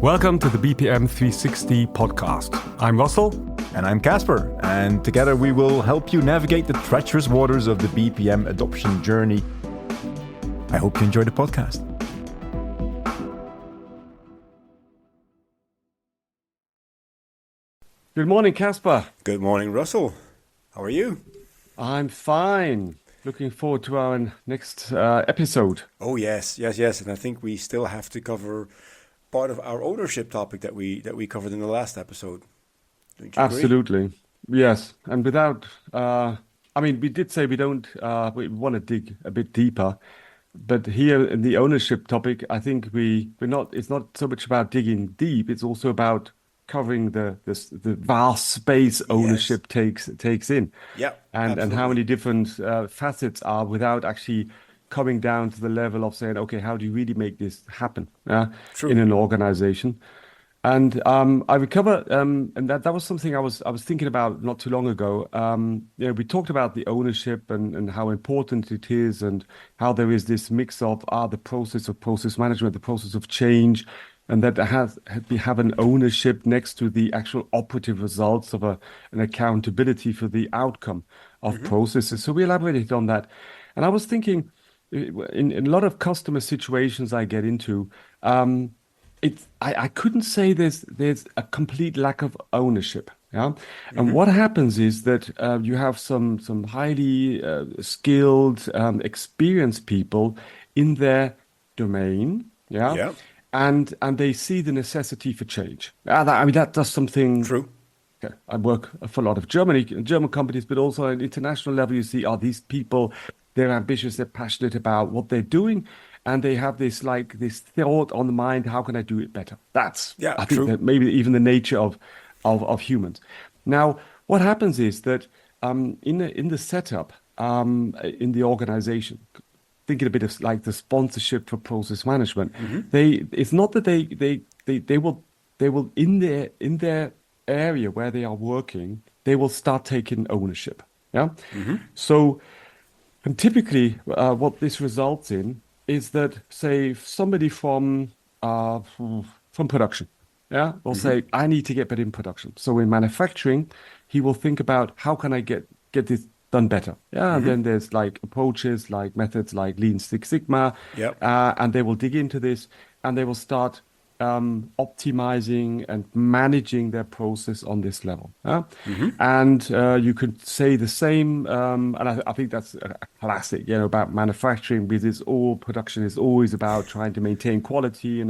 Welcome to the BPM 360 podcast. I'm Russell. And I'm Caspar. And together we will help you navigate the treacherous waters of the BPM adoption journey. I hope you enjoy the podcast. Good morning, Caspar. Good morning, Russell. How are you? I'm fine. Looking forward to our next episode. Oh, yes. And I think we still have to cover part of our ownership topic that we covered in the last episode. Don't you agree? Absolutely. Yes. And without, we did say we want to dig a bit deeper. But here in the ownership topic, I think it's not so much about digging deep. It's also about covering the vast space ownership takes in. Yeah, and how many different facets are without actually coming down to the level of saying, okay, how do you really make this happen in an organization? And I would cover, and that was something I was thinking about not too long ago. We talked about the ownership and how important it is, and how there is this mix of the process of process management, the process of change, and that we have an ownership next to the actual operative results of an accountability for the outcome of processes. So we elaborated on that, and I was thinking, in a lot of customer situations I get into, I couldn't say there's a complete lack of ownership. Yeah, and what happens is that you have some highly skilled, experienced people in their domain. Yeah. And they see the necessity for change. That does something. True. Okay. I work for a lot of German companies, but also at an international level, you see, these people, they're ambitious, they're passionate about what they're doing, and they have this thought on the mind, how can I do it better? I think that maybe even the nature of humans. Now, what happens is that in the setup, in the organization, thinking a bit of like the sponsorship for process management, it's not that they will in their area where they are working, they will start taking ownership. Yeah. So, and typically, what this results in is that, say, somebody from production, will say, I need to get better in production. So in manufacturing, he will think about, how can I get this done better? And then there's like approaches, like methods like Lean Six Sigma, and they will dig into this, and they will start optimizing and managing their process on this level. And you could say the same, and I think that's a classic, about manufacturing, because production is always about trying to maintain quality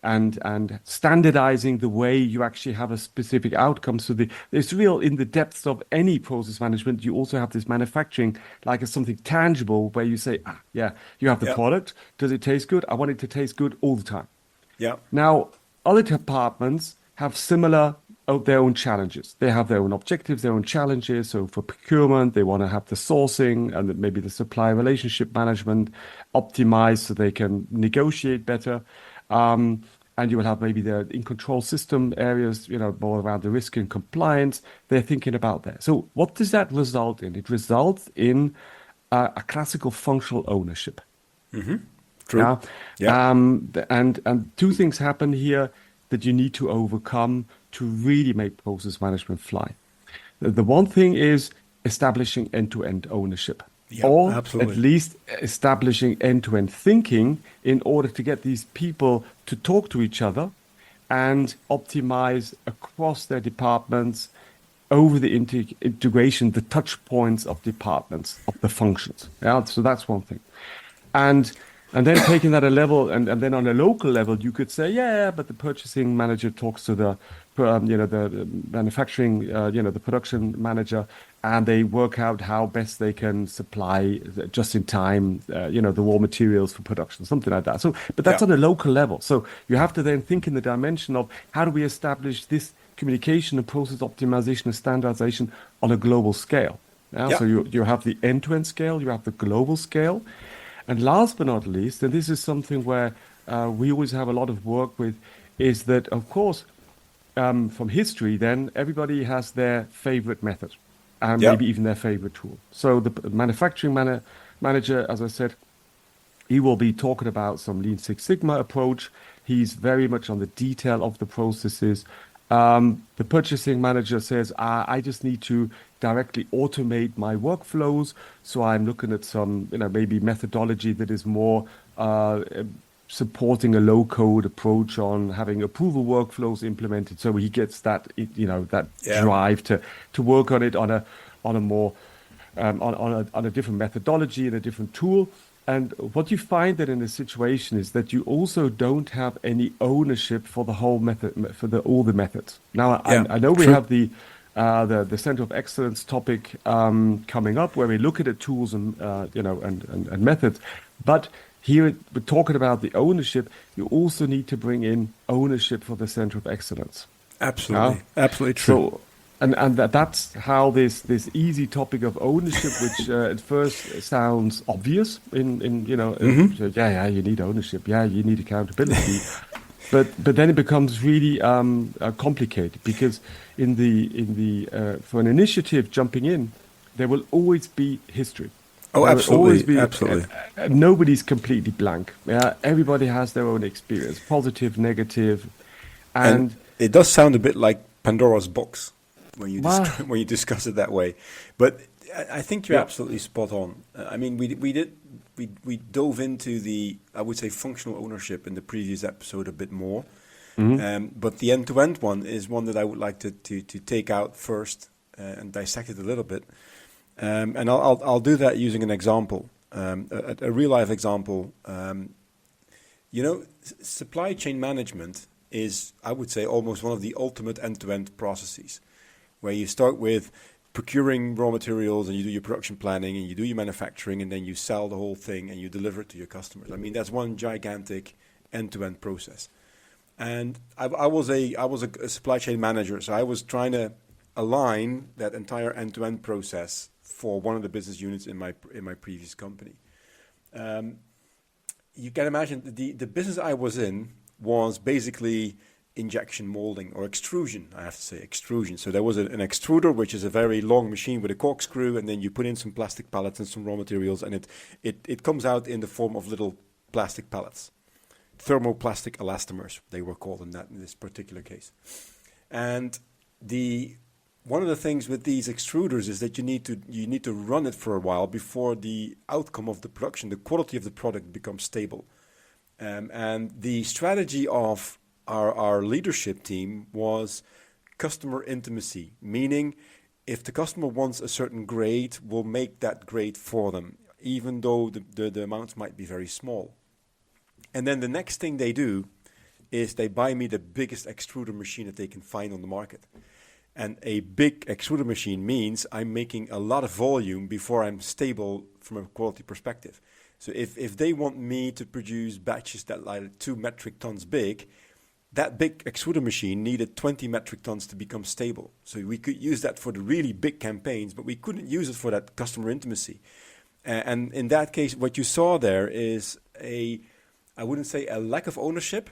and standardizing the way you actually have a specific outcome. So there's real, in the depths of any process management, you also have this manufacturing like as something tangible, where you say, you have the product. Does it taste good? I want it to taste good all the time. Yeah. Now, other departments have similar their own challenges. They have their own objectives, their own challenges. So for procurement, they want to have the sourcing and maybe the supply relationship management optimized so they can negotiate better. And you will have maybe the in-control system areas, more around the risk and compliance. They're thinking about that. So what does that result in? It results in a classical functional ownership. True. And two things happen here that you need to overcome to really make process management fly. The one thing is establishing end-to-end ownership, absolutely. At least establishing end-to-end thinking in order to get these people to talk to each other and optimize across their departments over the integration, the touch points of departments, of the functions. So that's one thing. And then taking that a level, and then on a local level, you could say, but the purchasing manager talks to the manufacturing, the production manager, and they work out how best they can supply just in time, the raw materials for production, something like that. So, but that's on a local level. So you have to then think in the dimension of, how do we establish this communication and process optimization and standardization on a global scale? So you have the end-to-end scale, you have the global scale. And last but not least, and this is something where we always have a lot of work with, is that, of course, from history, then everybody has their favorite method and maybe even their favorite tool. So the manufacturing manager, as I said, He will be talking about some Lean Six Sigma approach. He's very much on the detail of the processes. The purchasing manager says, I just need to directly automate my workflows. So I'm looking at some, maybe methodology that is more supporting a low code approach on having approval workflows implemented. So he gets that, that drive to work on it on a more on a different methodology and a different tool. And what you find that in a situation is that you also don't have any ownership for the whole method, for all the methods. Now, I know we have the Center of Excellence topic coming up, where we look at the tools and and methods. But here we're talking about the ownership. You also need to bring in ownership for the Center of Excellence. Absolutely, absolutely true. So, and that's how this easy topic of ownership, which at first sounds obvious you need ownership, you need accountability, but then it becomes really complicated, because in the for an initiative jumping in, there will always be history. Oh, absolutely, absolutely. Nobody's completely blank. Everybody has their own experience, positive, negative, and it does sound a bit like Pandora's box when you discuss it that way. But I think you're absolutely spot on. I mean, we dove into the, I would say, functional ownership in the previous episode a bit more. But the end-to-end one is one that I would like to take out first and dissect it a little bit. And I'll do that using an example, a real-life example. Supply chain management is, I would say, almost one of the ultimate end-to-end processes, where you start with procuring raw materials and you do your production planning and you do your manufacturing, and then you sell the whole thing and you deliver it to your customers. I mean, that's one gigantic end-to-end process. And I was a supply chain manager, so I was trying to align that entire end-to-end process for one of the business units in my previous company. You can imagine the business I was in was basically injection molding, or extrusion, I have to say, extrusion. So there was an extruder, which is a very long machine with a corkscrew, and then you put in some plastic pellets and some raw materials, and it comes out in the form of little plastic pellets. Thermoplastic elastomers, they were called in this particular case. And one of the things with these extruders is that you need to run it for a while before the outcome of the production, the quality of the product, becomes stable. And the strategy of our leadership team was customer intimacy, meaning if the customer wants a certain grade, we'll make that grade for them, even though the amounts might be very small. And then the next thing they do is they buy me the biggest extruder machine that they can find on the market. And a big extruder machine means I'm making a lot of volume before I'm stable from a quality perspective. So if they want me to produce batches that are 2 metric tons big, that big extruder machine needed 20 metric tons to become stable. So we could use that for the really big campaigns, but we couldn't use it for that customer intimacy. And in that case, what you saw there is I wouldn't say a lack of ownership,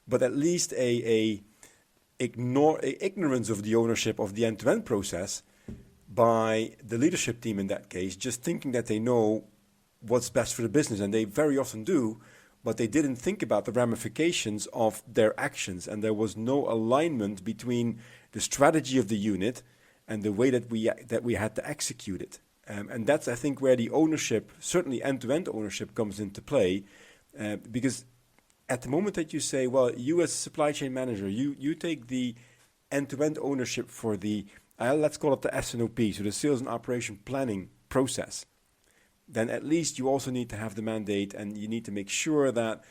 but at least a ignorance of the ownership of the end-to-end process by the leadership team in that case, just thinking that they know what's best for the business, and they very often do, but they didn't think about the ramifications of their actions, and there was no alignment between the strategy of the unit and the way that we had to execute it. And that's, I think, where the ownership, certainly end-to-end ownership, comes into play, because at the moment that you say, well, you as a supply chain manager, you take the end-to-end ownership for the, let's call it the S&OP, so the sales and operation planning process, then at least you also need to have the mandate, and you need to make sure that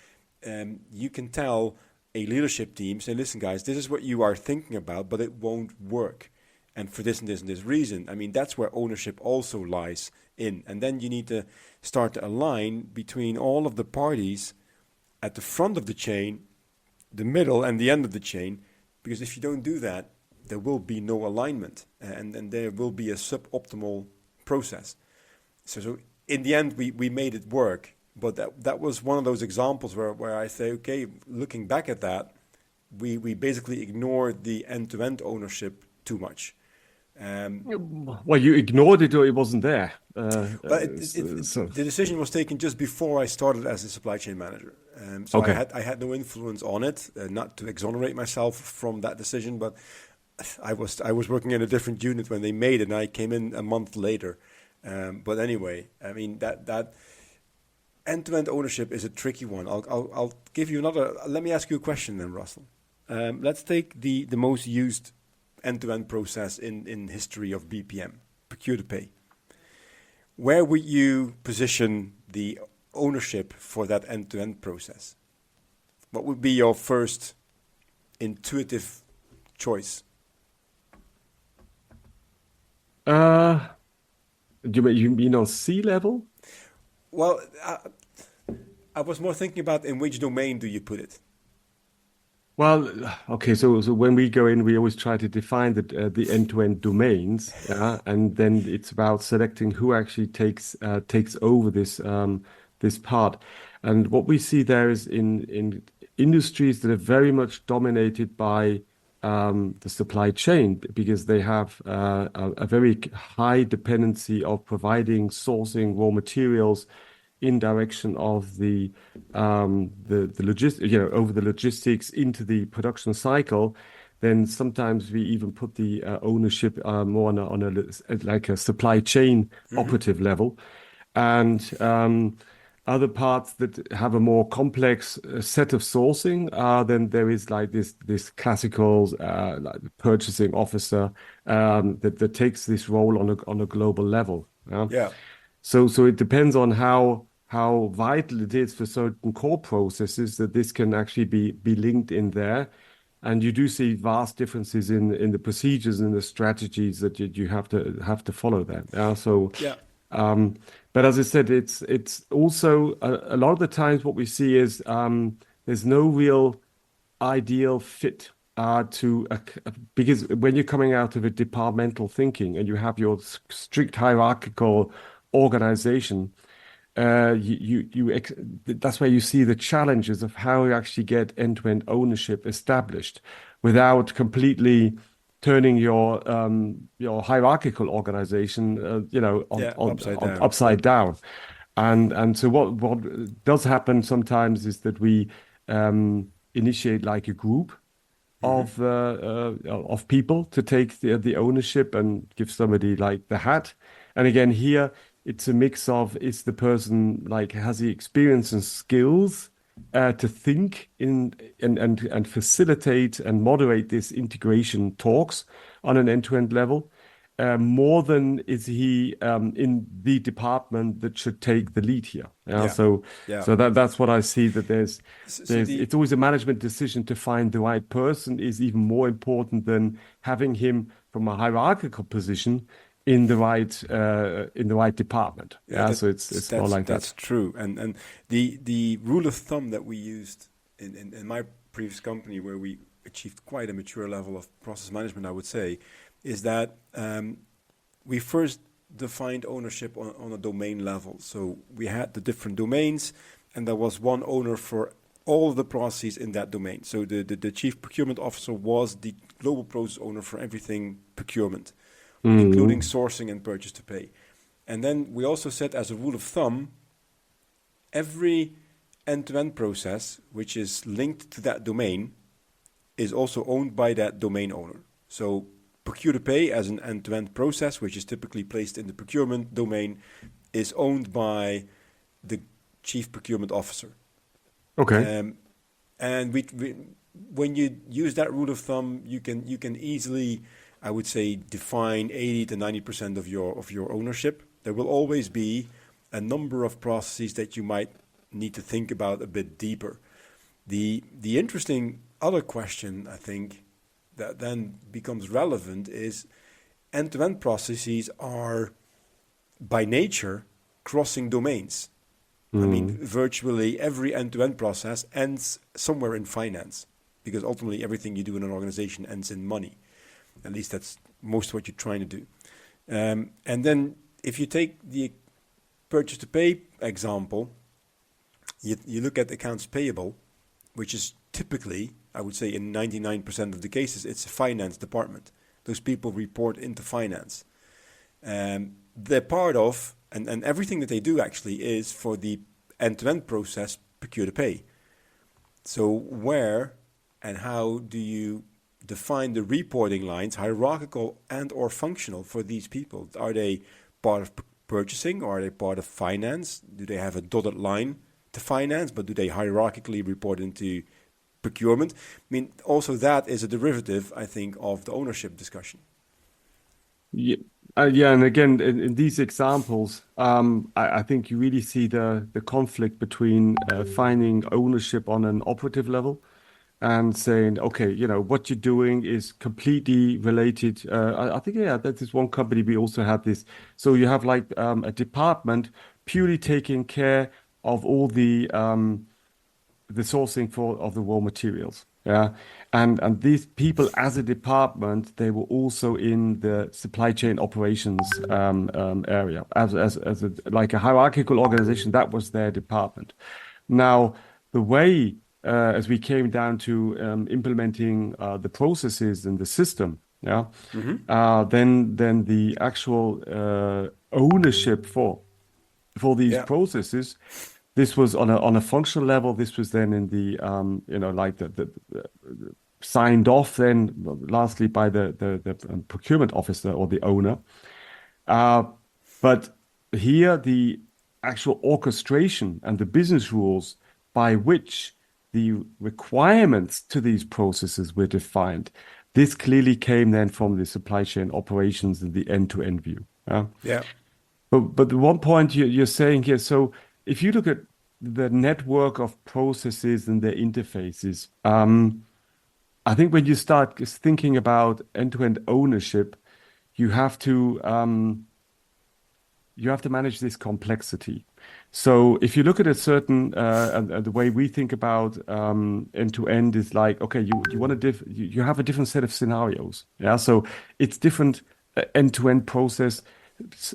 you can tell a leadership team, say, listen, guys, this is what you are thinking about, but it won't work. And for this and this and this reason. I mean, that's where ownership also lies in. And then you need to start to align between all of the parties at the front of the chain, the middle, and the end of the chain. Because if you don't do that, there will be no alignment. And there will be a suboptimal process. So in the end, we made it work. But that was one of those examples where I say, okay, looking back at that, we basically ignored the end-to-end ownership too much. Well, you ignored it or it wasn't there. But So, the decision was taken just before I started as a supply chain manager. So okay. I had no influence on it, not to exonerate myself from that decision, but I was working in a different unit when they made it, and I came in a month later. But anyway, I mean that end-to-end ownership is a tricky one. I'll give you another. Let me ask you a question then, Russell. Let's take the most used end-to-end process in history of BPM, procure to pay. Where would you position the ownership for that end-to-end process? What would be your first intuitive choice? Uh, you mean on sea level? Well, I was more thinking about in which domain do you put it? Well, okay. So when we go in, we always try to define the end-to-end domains, yeah, and then it's about selecting who actually takes over this part. And what we see there is in industries that are very much dominated by the supply chain because they have a very high dependency of providing sourcing raw materials in direction of the logistics, over the logistics into the production cycle. Then sometimes we even put the ownership more on a like a supply chain Hmm. operative level, and other parts that have a more complex set of sourcing, then there is like this classical like purchasing officer that takes this role on a global level. Yeah? Yeah, So it depends on how vital it is for certain core processes that this can actually be linked in there. And you do see vast differences in the procedures and the strategies that you have to follow there. Yeah. So yeah, um, but as I said, it's also a lot of the times what we see is there's no real ideal fit because when you're coming out of a departmental thinking and you have your strict hierarchical organization, that's where you see the challenges of how you actually get end-to-end ownership established without completely turning your hierarchical organization yeah, upside on down. upside down. And so what does happen sometimes is that we initiate like a group Hmm. of people to take the ownership and give somebody like the hat. And again, here it's a mix of is the person like has the experience and skills to think in and facilitate and moderate this integration talks on an end-to-end level. More than is he in the department that should take the lead here. Yeah, Yeah, so yeah. so that's what I see that So there's the it's always a management decision to find the right person is even more important than having him from a hierarchical position in the right department. Yeah, Yeah, so it's more like that. that's true. And the rule of thumb that we used in my previous company, where we achieved quite a mature level of process management, I would say, is that we first defined ownership on a domain level. So we had the different domains, and there was one owner for all of the processes in that domain. So the chief procurement officer was the global process owner for everything procurement, including Mm, sourcing and purchase to pay. And then we also set as a rule of thumb, every end-to-end process which is linked to that domain is also owned by that domain owner. So procure to pay as an end-to-end process, which is typically placed in the procurement domain, is owned by the chief procurement officer. okay. Um, and when you use that rule of thumb, you can easily, I would say, define 80 to 90% of your ownership. There will always be a number of processes that you might need to think about a bit deeper. The interesting other question, I think, that then becomes relevant is end-to-end processes are by nature crossing domains. I mean, Mm, virtually every end-to-end process ends somewhere in finance, because ultimately everything you do in an organization ends in money. At least that's most what you're trying to do. And then if you take the purchase to pay example, you look at accounts payable, which is typically, I would say in 99% of the cases, it's a finance department. those people report into finance. They're part of, and everything that they do actually is for the end-to-end process, procure to pay. So where and how do you define the reporting lines, hierarchical and or functional, for these people? Are they part of purchasing, or are they part of finance? Do they have a dotted line to finance, but do they hierarchically report into procurement? I mean, also that is a derivative, I think, of the ownership discussion. Yeah, yeah, and again, in these examples, I think you really see the conflict between finding ownership on an operative level and saying, okay, what you're doing is completely related. I think, yeah, that is one company we also had this. So you have like a department purely taking care of all the sourcing of the raw materials. Yeah. And these people as a department, they were also in the supply chain operations area as like a hierarchical organization. That was their department. Now, the way as we came down to implementing the processes in the system, yeah, then the actual ownership for these Yeah. processes. This was on a functional level. This was then in the like the signed off then lastly by the procurement officer or the owner. But here the actual orchestration and the business rules by which the requirements to these processes were defined. This clearly came then from the supply chain operations and the end-to-end view. Yeah. But the one point you're saying here, so if you look at the network of processes and their interfaces, I think when you start thinking about end-to-end ownership, you have to manage this complexity. So if you look at a certain and the way we think about end-to-end is like, okay, you want to you have a different set of scenarios. Yeah, so it's different end-to-end process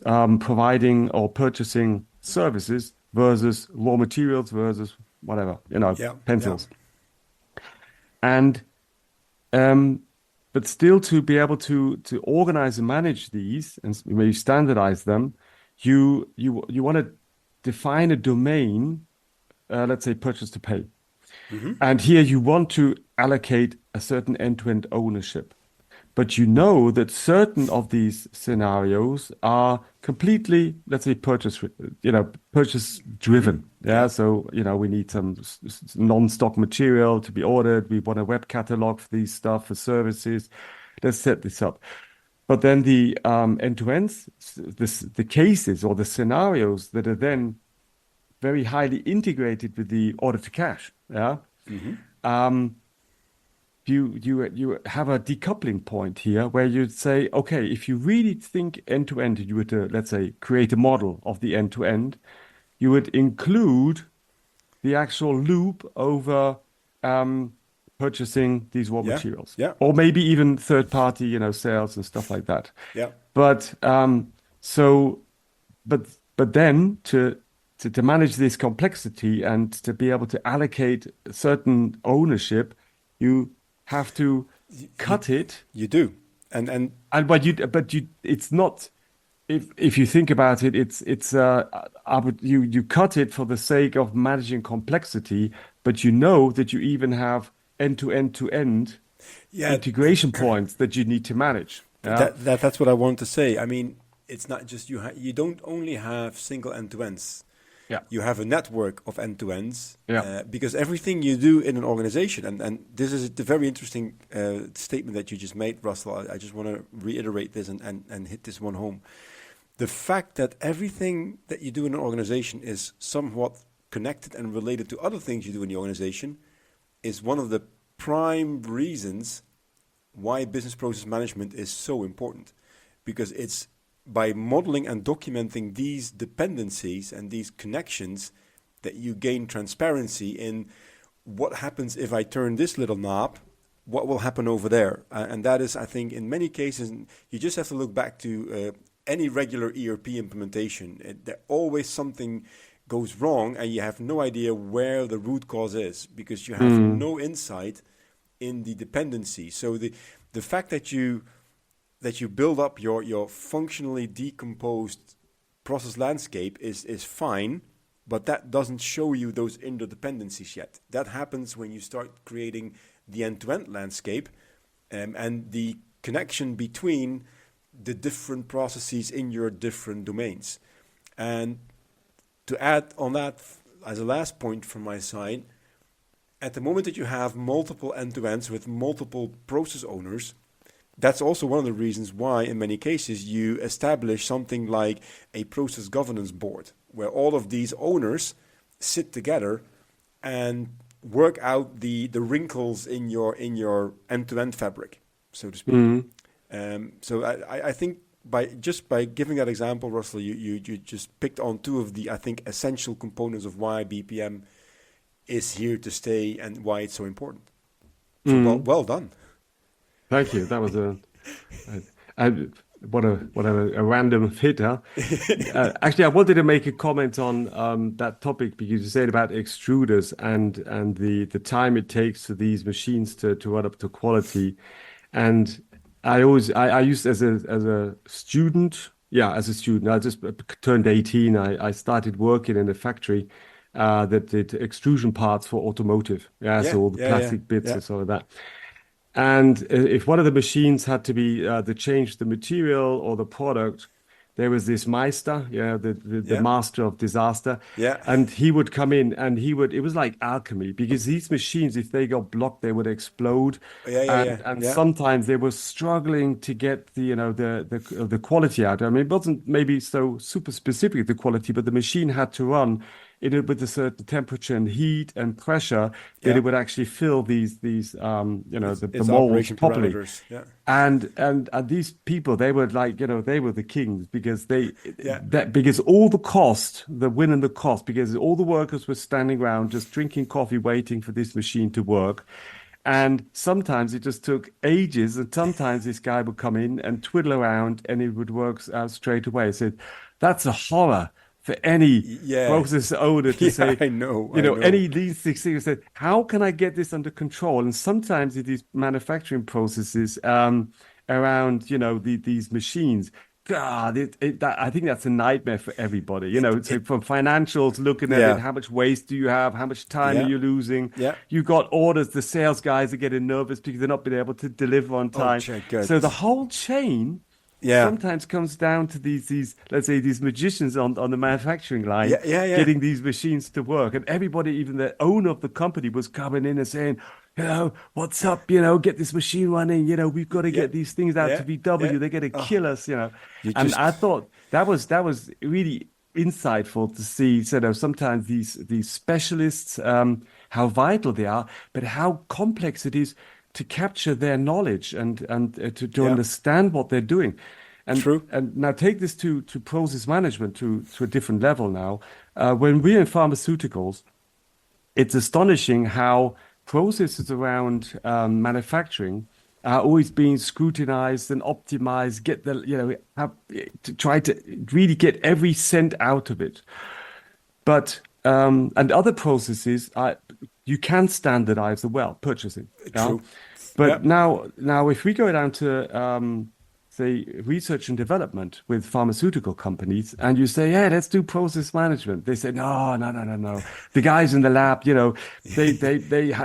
providing or purchasing services versus raw materials versus whatever, Yeah. pencils. And but still to be able to organize and manage these and maybe standardize them, you want to define a domain, let's say purchase to pay. And here you want to allocate a certain end-to-end ownership. But you know that certain of these scenarios are completely, let's say, purchase driven. Yeah. So, we need some non-stock material to be ordered. We want a web catalog for these stuff for services. Let's set this up. But then the end-to-ends, the cases or the scenarios that are then very highly integrated with the order to cash. Yeah. You have a decoupling point here where you'd say, okay, if you really think end to end, you were to, let's say, create a model of the end to end, you would include the actual loop over purchasing these raw materials, or maybe even third party, sales and stuff like that. Yeah. But but then to manage this complexity and to be able to allocate certain ownership, you have to cut it. You do, and it's not. If you think about it, it's you cut it for the sake of managing complexity, but you know that you even have end-to-end integration points that you need to manage. Yeah? That's what I want to say. I mean, it's not just you don't only have single end-to-ends. Yeah. You have a network of end-to-ends because everything you do in an organization, and this is the very interesting statement that you just made, Russell. I just want to reiterate this and hit this one home. The fact that everything that you do in an organization is somewhat connected and related to other things you do in the organization is one of the prime reasons why business process management is so important, because it's by modeling and documenting these dependencies and these connections that you gain transparency in what happens if I turn this little knob, what will happen over there. And that is, I think, in many cases, you just have to look back to any regular ERP implementation. There always something goes wrong and you have no idea where the root cause is because you have no insight in the dependency. So the fact that you that you build up your functionally decomposed process landscape is fine, but that doesn't show you those interdependencies yet. That happens when you start creating the end-to-end landscape, and the connection between the different processes in your different domains. And to add on that, as a last point from my side, at the moment that you have multiple end-to-ends with multiple process owners, that's also one of the reasons why, in many cases, you establish something like a process governance board, where all of these owners sit together and work out the wrinkles in your end-to-end fabric, so to speak. So I think by giving that example, Russell, you just picked on two of the, I think, essential components of why BPM is here to stay and why it's so important. So well done. Thank you. That was what a random hit, huh? Actually, I wanted to make a comment on that topic because you said about extruders and the time it takes for these machines to run up to quality. And I used as a student, I just turned 18. I started working in a factory that did extrusion parts for automotive. So all the plastic bits and all of that. And if one of the machines had to be to change the material or the product, there was this Meister, the master of disaster. And he would come in and it was like alchemy because these machines, if they got blocked, they would explode. And sometimes they were struggling to get the quality out. I mean, it wasn't maybe so super specific, the quality, but the machine had to run with a certain temperature and heat and pressure that it would actually fill these the molds properly. And these people, they were like, they were the kings because because all the cost, the win and the cost, because all the workers were standing around just drinking coffee, waiting for this machine to work. And sometimes it just took ages, and sometimes this guy would come in and twiddle around and it would work out straight away. I said, that's a horror for any process owner to say, I know. Any of these things said, how can I get this under control? And sometimes in these manufacturing processes around, these machines, God, I think that's a nightmare for everybody. So from financials, looking at it, how much waste do you have? How much time are you losing? You got orders. The sales guys are getting nervous because they're not being able to deliver on time. So the whole chain sometimes comes down to these let's say these magicians on the manufacturing line getting these machines to work. And everybody, even the owner of the company, was coming in and saying, what's up, get this machine running, we've got to get these things out to VW, they're going to kill us, and I thought that was really insightful to see sometimes these specialists, how vital they are, but how complex it is to capture their knowledge and to understand what they're doing. And, True. And now take this to process management to a different level now. When we're in pharmaceuticals, it's astonishing how processes around manufacturing are always being scrutinized and optimized, to try to really get every cent out of it. But and other processes you can standardize purchasing. True. But now if we go down to say research and development with pharmaceutical companies, and you say, hey, let's do process management, they say, no. The guys in the lab,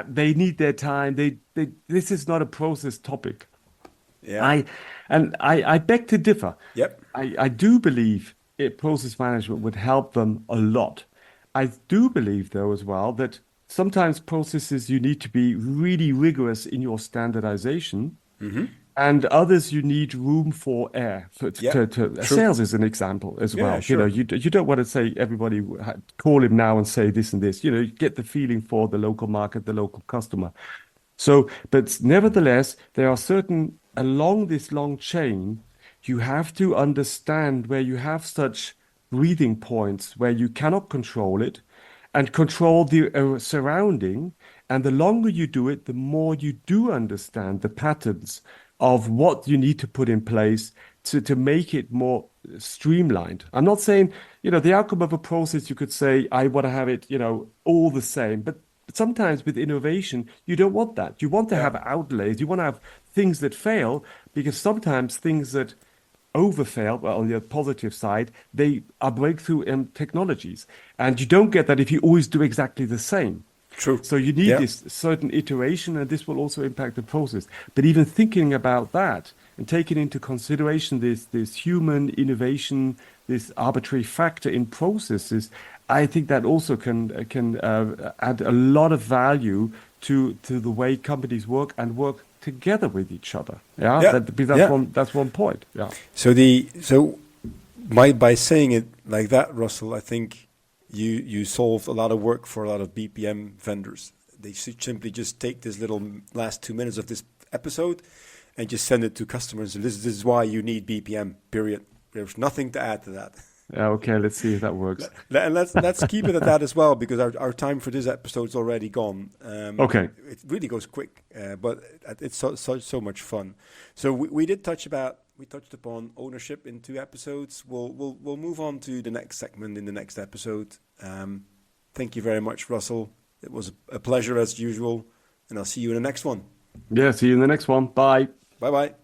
they need their time. This is not a process topic. I beg to differ. I do believe process management would help them a lot. I do believe, though, as well, that sometimes processes you need to be really rigorous in your standardization, and others you need room for air. Sales is an example as well. Sure. You don't want to say everybody call him now and say this and this. You get the feeling for the local market, the local customer. So, but nevertheless, there are certain along this long chain, you have to understand where you have such breathing points where you cannot control it and control the surrounding. And the longer you do it, the more you do understand the patterns of what you need to put in place to make it more streamlined. I'm not saying, the outcome of a process, you could say, I want to have it, all the same. But sometimes with innovation, you don't want that. You want to Yeah, have outlays. You want to have things that fail because sometimes things that overfail, well, on the positive side, they are breakthrough technologies. And you don't get that if you always do exactly the same. true. So you need Yeah, this certain iteration, and this will also impact the process. But even thinking about that and taking into consideration this human innovation, this arbitrary factor in processes, I think that also can add a lot of value to the way companies work and work together with each other. Yeah, yeah, that because yeah. that's one point. Yeah. So by saying it like that, Russell, I think you solved a lot of work for a lot of BPM vendors. They should simply just take this little last 2 minutes of this episode and just send it to customers. This is why you need BPM. Period. There's nothing to add to that. Yeah, okay, let's see if that works. And let's keep it at that as well, because our time for this episode is already gone. Okay. It really goes quick, but it's so much fun. So we touched upon ownership in 2 episodes. We'll move on to the next segment in the next episode. Thank you very much, Russell. It was a pleasure as usual, and I'll see you in the next one. Yeah, see you in the next one. Bye. Bye bye.